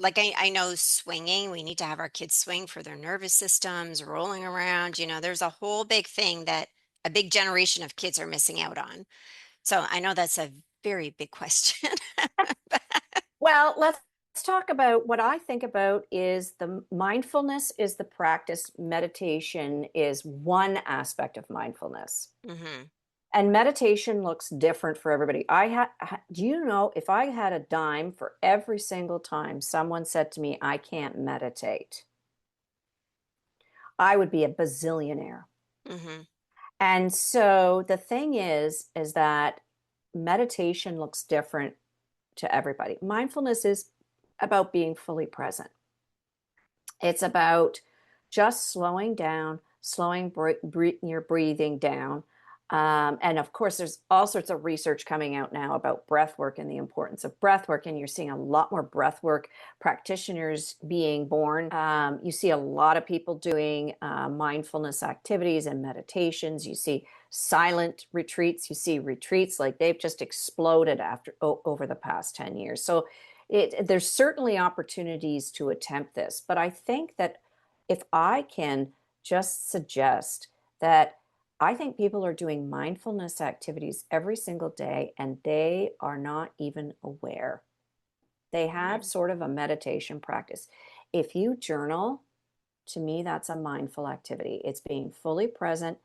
like I know swinging, we need to have our kids swing for their nervous systems, rolling around. There's a whole big thing that a big generation of kids are missing out on. So I know that's a very big question. Well, let's talk about what I think about is the mindfulness is the practice. Meditation is one aspect of mindfulness. Hmm. And meditation looks different for everybody. Do you know if I had a dime for every single time someone said to me, I can't meditate, I would be a bazillionaire. Hmm. And so the thing is that meditation looks different to everybody. Mindfulness is about being fully present. It's about just slowing down, slowing your breathing down. And of course, there's all sorts of research coming out now about breath work and the importance of breath work. And you're seeing a lot more breath work practitioners being born. You see a lot of people doing mindfulness activities and meditations. You see silent retreats. You see retreats like they've just exploded over the past 10 years. So there's certainly opportunities to attempt this, but I think that if I can just suggest that I think people are doing mindfulness activities every single day and they are not even aware. They have Hmm. sort of a meditation practice. If you journal, to me, that's a mindful activity. It's being fully present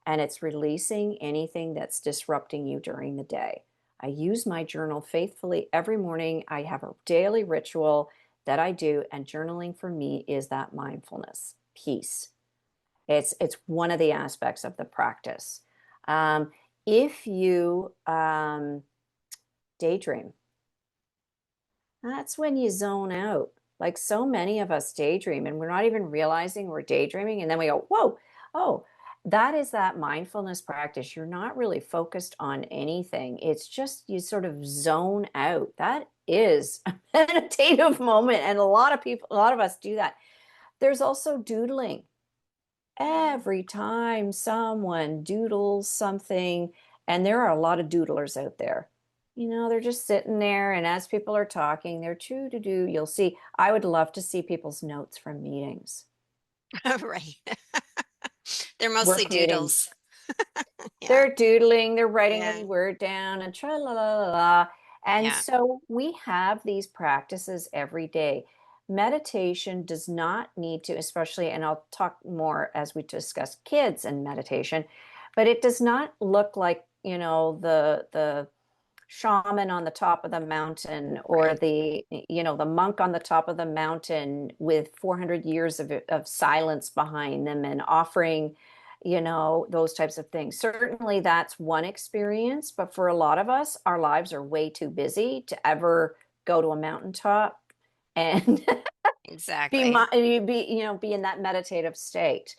and it's releasing anything that's disrupting you during the day. I use my journal faithfully every morning. I have a daily ritual that I do, and journaling for me is that mindfulness piece. It's one of the aspects of the practice. If you daydream, that's when you zone out. Like so many of us daydream and we're not even realizing we're daydreaming. And then we go, whoa, oh, that is that mindfulness practice. You're not really focused on anything. It's just you sort of zone out. That is a meditative moment. And a lot of people, a lot of us do that. There's also doodling. Every time someone doodles something, and there are a lot of doodlers out there, they're just sitting there, and as people are talking, they're choo to do. You'll see, I would love to see people's notes from meetings, Right. They're mostly work meetings. doodles. Yeah. They're doodling, they're writing every Yeah. word down, and tra la la la la. And Yeah. so we have these practices every day. Meditation does not need to, especially, and I'll talk more as we discuss kids and meditation, but it does not look like, the shaman on the top of the mountain or Right. the monk on the top of the mountain with 400 years of silence behind them and offering those types of things. Certainly that's one experience, but for a lot of us our lives are way too busy to ever go to a mountaintop and Exactly. be in that meditative state.